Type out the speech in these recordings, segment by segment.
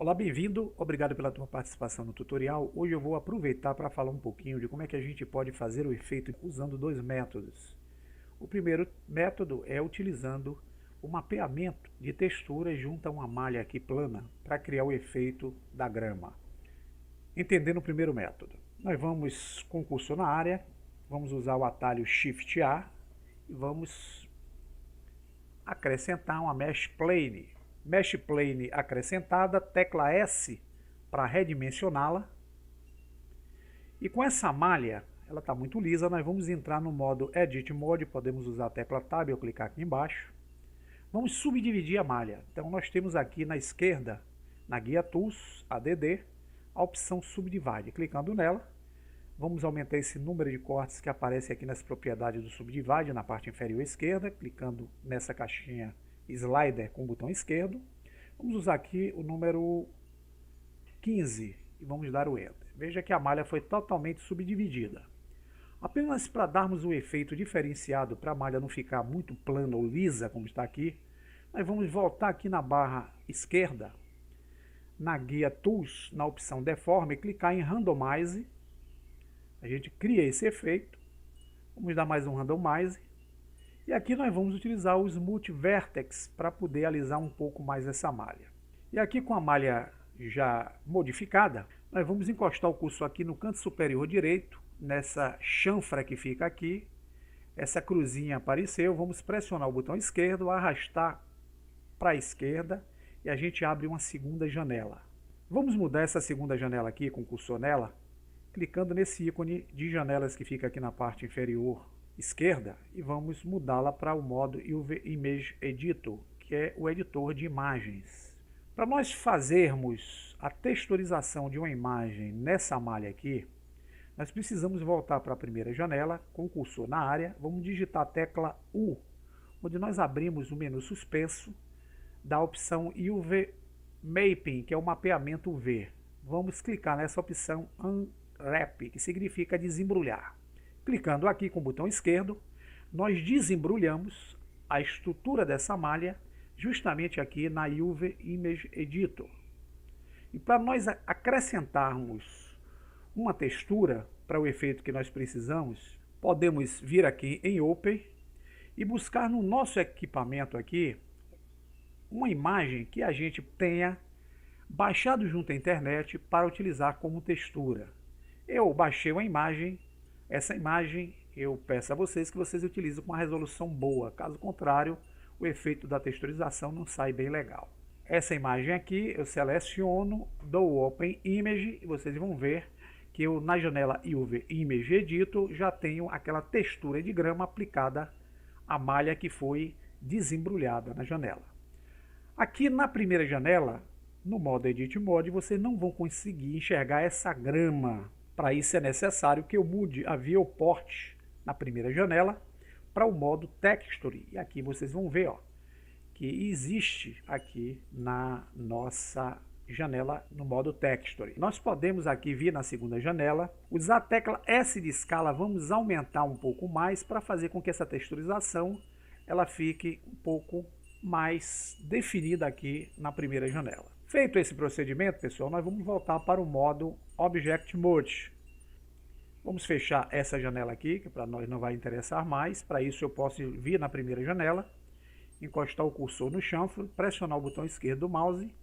Olá, bem-vindo, obrigado pela tua participação no tutorial. Hoje eu vou aproveitar para falar um pouquinho de como é que a gente pode fazer o efeito usando dois métodos. O primeiro método é utilizando o mapeamento de textura junto a uma malha aqui plana para criar o efeito da grama. Entendendo o primeiro método, nós vamos com o cursor na área, vamos usar o atalho Shift A e vamos acrescentar uma Mesh Plane. Mesh Plane acrescentada, tecla S para redimensioná-la. E com essa malha, ela está muito lisa, nós vamos entrar no modo Edit Mode, podemos usar a tecla Tab ou clicar aqui embaixo. Vamos subdividir a malha. Então nós temos aqui na esquerda, na guia Tools, ADD, a opção Subdivide. Clicando nela, vamos aumentar esse número de cortes que aparece aqui nas propriedades do Subdivide, na parte inferior esquerda, clicando nessa caixinha Slider com o botão esquerdo. Vamos usar aqui o número 15 e vamos dar o Enter. Veja que a malha foi totalmente subdividida. Apenas para darmos o efeito diferenciado, para a malha não ficar muito plana ou lisa, como está aqui, nós vamos voltar aqui na barra esquerda, na guia Tools, na opção Deforme, clicar em Randomize. A gente cria esse efeito. Vamos dar mais um Randomize. E aqui nós vamos utilizar o Smooth Vertex para poder alisar um pouco mais essa malha. E aqui com a malha já modificada, nós vamos encostar o cursor aqui no canto superior direito, nessa chanfra que fica aqui. Essa cruzinha apareceu, vamos pressionar o botão esquerdo, arrastar para a esquerda e a gente abre uma segunda janela. Vamos mudar essa segunda janela aqui com o cursor nela, clicando nesse ícone de janelas que fica aqui na parte inferior esquerda e vamos mudá-la para o modo UV Image Editor, que é o editor de imagens. Para nós fazermos a texturização de uma imagem nessa malha aqui, nós precisamos voltar para a primeira janela, com o cursor na área, vamos digitar a tecla U, onde nós abrimos o menu suspenso da opção UV Mapping, que é o mapeamento UV. Vamos clicar nessa opção Unwrap, que significa desembrulhar. Clicando aqui com o botão esquerdo, nós desembrulhamos a estrutura dessa malha justamente aqui na UV Image Editor. E para nós acrescentarmos uma textura para o efeito que nós precisamos, podemos vir aqui em Open e buscar no nosso equipamento aqui uma imagem que a gente tenha baixado junto à internet para utilizar como textura. Eu baixei uma imagem. Essa imagem eu peço a vocês que vocês utilizem com uma resolução boa, caso contrário o efeito da texturização não sai bem legal. Essa imagem aqui eu seleciono, dou Open Image e vocês vão ver que eu na janela UV Image Editor já tenho aquela textura de grama aplicada à malha que foi desembrulhada na janela. Aqui na primeira janela, no modo Edit Mode, vocês não vão conseguir enxergar essa grama. Para isso é necessário que eu mude a Viewport na primeira janela para o modo Texture. E aqui vocês vão ver que existe aqui na nossa janela no modo Texture. Nós podemos aqui vir na segunda janela, usar a tecla S de escala, vamos aumentar um pouco mais para fazer com que essa texturização ela fique um pouco mais definida aqui na primeira janela. Feito esse procedimento, pessoal, nós vamos voltar para o modo Object Mode. Vamos fechar essa janela aqui, que para nós não vai interessar mais. Para isso eu posso vir na primeira janela, encostar o cursor no chanfro, pressionar o botão esquerdo do mouse.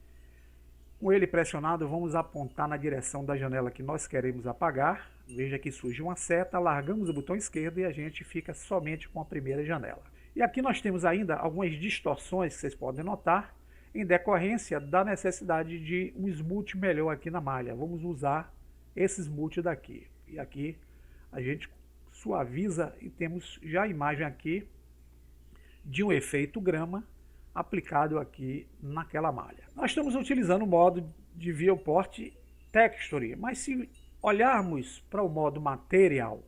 Com ele pressionado, vamos apontar na direção da janela que nós queremos apagar. Veja que surge uma seta, largamos o botão esquerdo e a gente fica somente com a primeira janela. E aqui nós temos ainda algumas distorções que vocês podem notar, em decorrência da necessidade de um smooth melhor aqui na malha. Vamos usar esse smooth daqui. E aqui a gente suaviza e temos já a imagem aqui de um efeito grama aplicado aqui naquela malha. Nós estamos utilizando o modo de Viewport Texture, mas se olharmos para o modo Material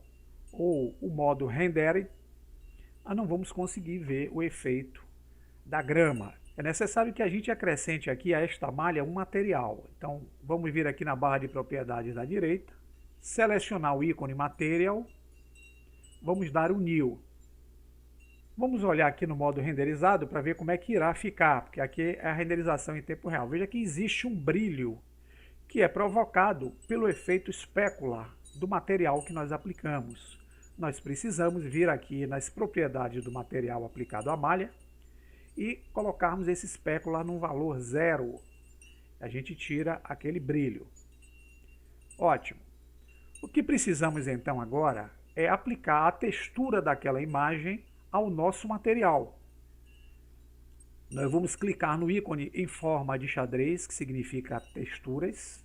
ou o modo Render, nós não vamos conseguir ver o efeito da grama. É necessário que a gente acrescente aqui a esta malha um material. Então vamos vir aqui na barra de propriedades da direita, selecionar o ícone Material, vamos dar o New. Vamos olhar aqui no modo renderizado para ver como é que irá ficar, porque aqui é a renderização em tempo real. Veja que existe um brilho que é provocado pelo efeito specular do material que nós aplicamos. Nós precisamos vir aqui nas propriedades do material aplicado à malha e colocarmos esse specular num valor 0. A gente tira aquele brilho. Ótimo. O que precisamos então agora é aplicar a textura daquela imagem ao nosso material. Nós vamos clicar no ícone em forma de xadrez, que significa texturas.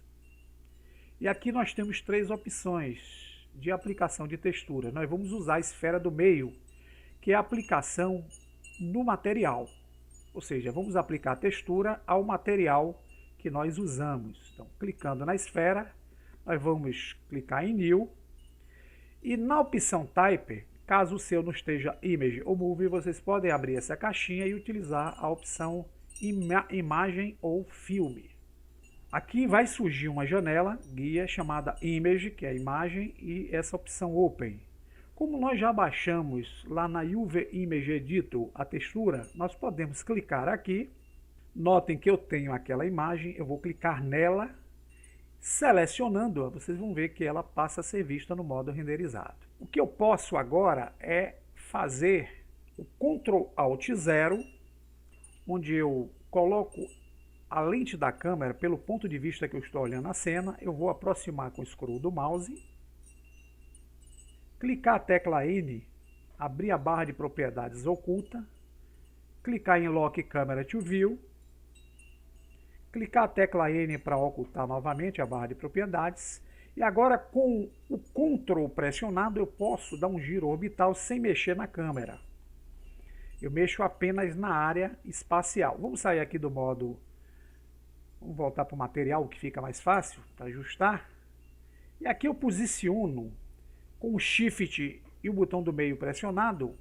E aqui nós temos 3 opções de aplicação de textura. Nós vamos usar a esfera do meio, que é a aplicação no material. Ou seja, vamos aplicar a textura ao material que nós usamos. Então, clicando na esfera, nós vamos clicar em New. E na opção Type, caso o seu não esteja Image ou Movie, vocês podem abrir essa caixinha e utilizar a opção Imagem ou Filme. Aqui vai surgir uma janela guia chamada Image, que é a imagem, e essa opção Open. Como nós já baixamos lá na UV Image Editor a textura, nós podemos clicar aqui. Notem que eu tenho aquela imagem, eu vou clicar nela. Selecionando-a, vocês vão ver que ela passa a ser vista no modo renderizado. O que eu posso agora é fazer o Ctrl Alt 0, onde eu coloco a lente da câmera pelo ponto de vista que eu estou olhando a cena. Eu vou aproximar com o scroll do mouse, clicar a tecla N, abrir a barra de propriedades oculta, clicar em Lock Camera to View, clicar a tecla N para ocultar novamente a barra de propriedades. E agora, com o Ctrl pressionado, eu posso dar um giro orbital sem mexer na câmera. Eu mexo apenas na área espacial. Vamos sair aqui do modo... Vamos voltar para o material, que fica mais fácil para ajustar. E aqui eu posiciono com o Shift e o botão do meio pressionado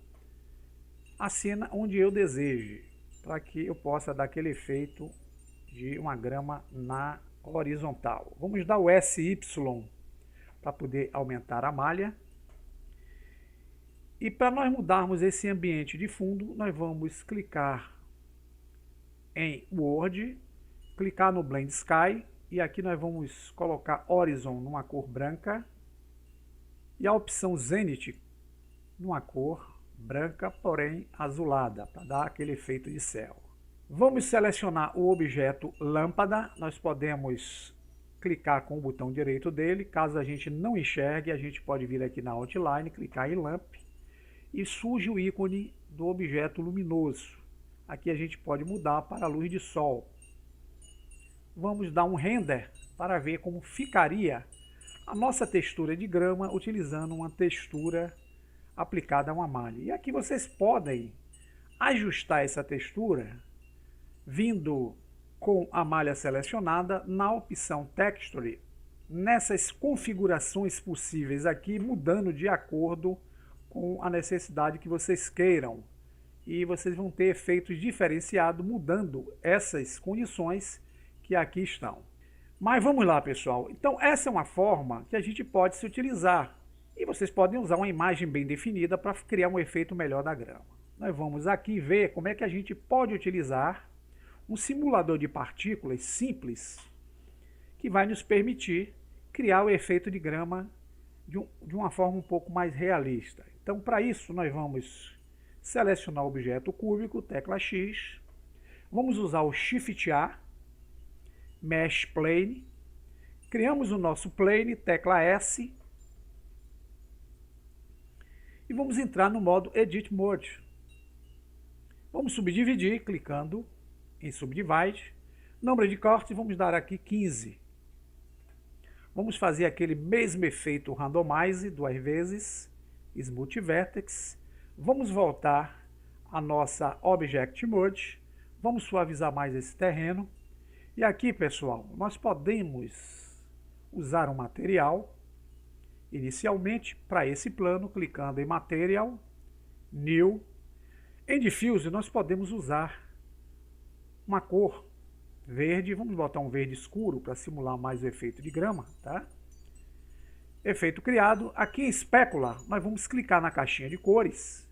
a cena onde eu deseje, para que eu possa dar aquele efeito de uma grama na horizontal. Vamos dar o SY para poder aumentar a malha. E para nós mudarmos esse ambiente de fundo, nós vamos clicar em Word, clicar no Blend Sky, e aqui nós vamos colocar Horizon numa cor branca e a opção Zenith numa cor branca, porém azulada, para dar aquele efeito de céu. Vamos selecionar o objeto lâmpada. Nós podemos clicar com o botão direito dele. Caso a gente não enxergue, a gente pode vir aqui na Outline, clicar em Lamp e surge o ícone do objeto luminoso. Aqui a gente pode mudar para a luz de sol. Vamos dar um render para ver como ficaria a nossa textura de grama utilizando uma textura aplicada a uma malha. E aqui vocês podem ajustar essa textura vindo com a malha selecionada na opção Texture, nessas configurações possíveis aqui, mudando de acordo com a necessidade que vocês queiram. E vocês vão ter efeitos diferenciados mudando essas condições que aqui estão. Mas vamos lá, pessoal. Então essa é uma forma que a gente pode se utilizar. E vocês podem usar uma imagem bem definida para criar um efeito melhor da grama. Nós vamos aqui ver como é que a gente pode utilizar um simulador de partículas simples que vai nos permitir criar o efeito de grama de uma forma um pouco mais realista. Então, para isso, nós vamos selecionar o objeto cúbico, tecla X, vamos usar o Shift A, Mesh Plane, criamos o nosso plane, tecla S, e vamos entrar no modo Edit Mode. Vamos subdividir, clicando em Subdivide, número de cortes, vamos dar aqui 15. Vamos fazer aquele mesmo efeito Randomize 2 vezes, Smooth Vertex. Vamos voltar à nossa Object Mode, vamos suavizar mais esse terreno. E aqui, pessoal, nós podemos usar um material, inicialmente, para esse plano, clicando em Material, New. Em Diffuse, nós podemos usar uma cor verde, vamos botar um verde escuro para simular mais o efeito de grama, tá? Efeito criado. Aqui em Specular, nós vamos clicar na caixinha de cores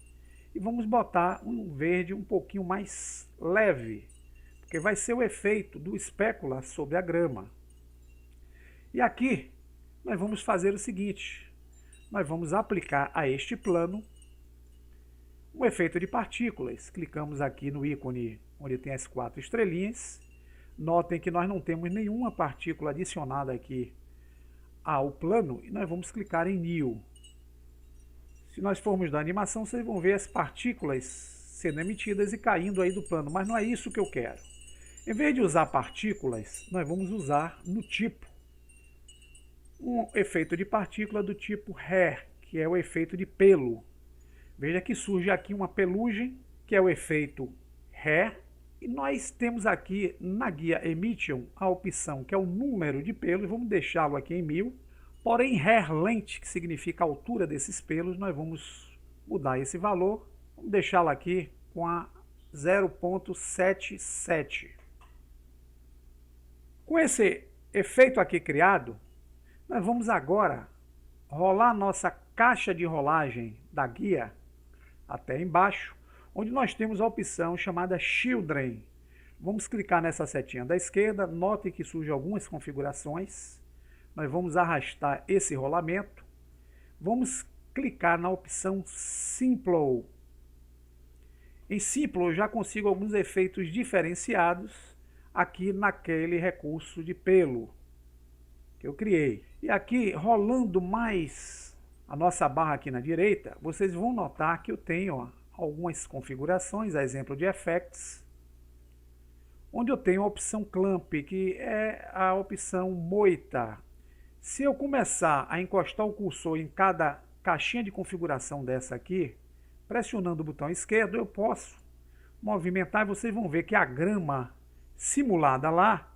e vamos botar um verde um pouquinho mais leve, porque vai ser o efeito do espécula sobre a grama. E aqui nós vamos fazer o seguinte, nós vamos aplicar a este plano um efeito de partículas. Clicamos aqui no ícone onde tem as 4 estrelinhas. Notem que nós não temos nenhuma partícula adicionada aqui ao plano e nós vamos clicar em New. Se nós formos da animação, vocês vão ver as partículas sendo emitidas e caindo aí do plano, mas não é isso que eu quero. Em vez de usar partículas, nós vamos usar no tipo um efeito de partícula do tipo Hair, que é o efeito de pelo. Veja que surge aqui uma pelugem, que é o efeito Hair, e nós temos aqui na guia Emission a opção que é o número de pelos, vamos deixá-lo aqui em 1000. Porém, Hair Length, que significa a altura desses pelos, nós vamos mudar esse valor. Vamos deixá-lo aqui com a 0.77. Com esse efeito aqui criado, nós vamos agora rolar nossa caixa de rolagem da guia até embaixo, onde nós temos a opção chamada Children. Vamos clicar nessa setinha da esquerda, notem que surgem algumas configurações. Nós vamos arrastar esse rolamento, vamos clicar na opção Simple. Em Simple eu já consigo alguns efeitos diferenciados aqui naquele recurso de pelo que eu criei. E aqui, rolando mais a nossa barra aqui na direita, vocês vão notar que eu tenho algumas configurações, a exemplo de Effects, onde eu tenho a opção Clamp, que é a opção moita. Se eu começar a encostar o cursor em cada caixinha de configuração dessa aqui, pressionando o botão esquerdo, eu posso movimentar e vocês vão ver que a grama simulada lá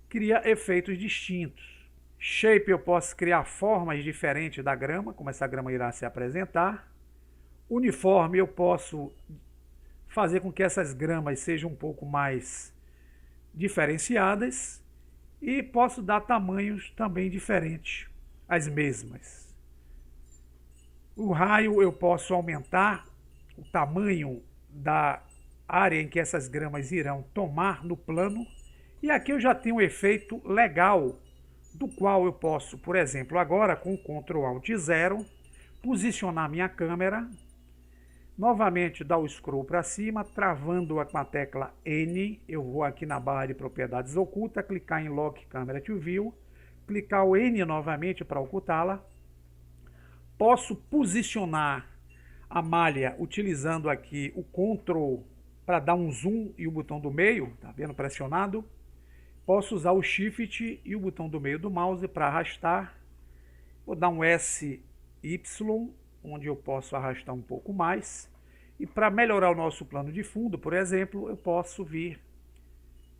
cria efeitos distintos. Shape eu posso criar formas diferentes da grama, como essa grama irá se apresentar. Uniforme eu posso fazer com que essas gramas sejam um pouco mais diferenciadas. E posso dar tamanhos também diferentes, as mesmas. O raio eu posso aumentar o tamanho da área em que essas gramas irão tomar no plano. E aqui eu já tenho um efeito legal, do qual eu posso, por exemplo, agora com o Ctrl Alt 0, posicionar minha câmera, novamente dar o scroll para cima, travando-a com a tecla N, eu vou aqui na barra de propriedades oculta, clicar em Lock Camera to View, clicar o N novamente para ocultá-la. Posso posicionar a malha utilizando aqui o Ctrl para dar um zoom e o botão do meio, tá vendo, pressionado. Posso usar o Shift e o botão do meio do mouse para arrastar. Vou dar um SY, onde eu posso arrastar um pouco mais. E para melhorar o nosso plano de fundo, por exemplo, eu posso vir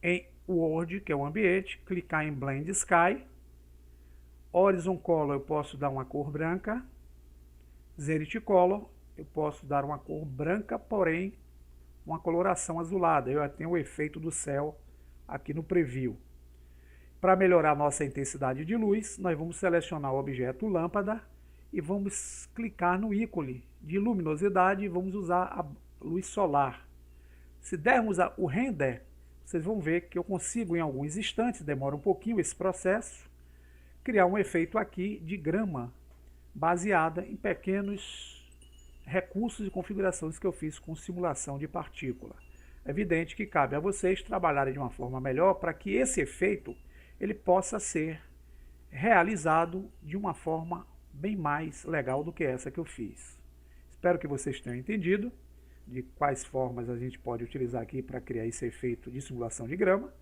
em World, que é o ambiente, clicar em Blend Sky. Horizon Color eu posso dar uma cor branca. Zenith Color eu posso dar uma cor branca, porém uma coloração azulada. Eu já tenho o efeito do céu aqui no Preview. Para melhorar nossa intensidade de luz, nós vamos selecionar o objeto lâmpada e vamos clicar no ícone de luminosidade e vamos usar a luz solar. Se dermos o render, vocês vão ver que eu consigo em alguns instantes, demora um pouquinho esse processo, criar um efeito aqui de grama baseada em pequenos recursos e configurações que eu fiz com simulação de partícula. É evidente que cabe a vocês trabalharem de uma forma melhor para que esse efeito ele possa ser realizado de uma forma bem mais legal do que essa que eu fiz. Espero que vocês tenham entendido de quais formas a gente pode utilizar aqui para criar esse efeito de simulação de grama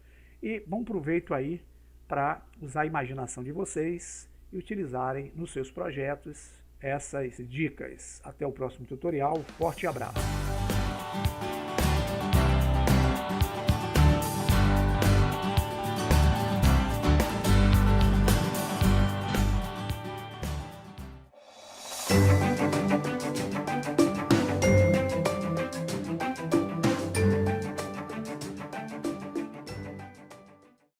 e bom proveito aí para usar a imaginação de vocês e utilizarem nos seus projetos essas dicas. Até o próximo tutorial, forte abraço!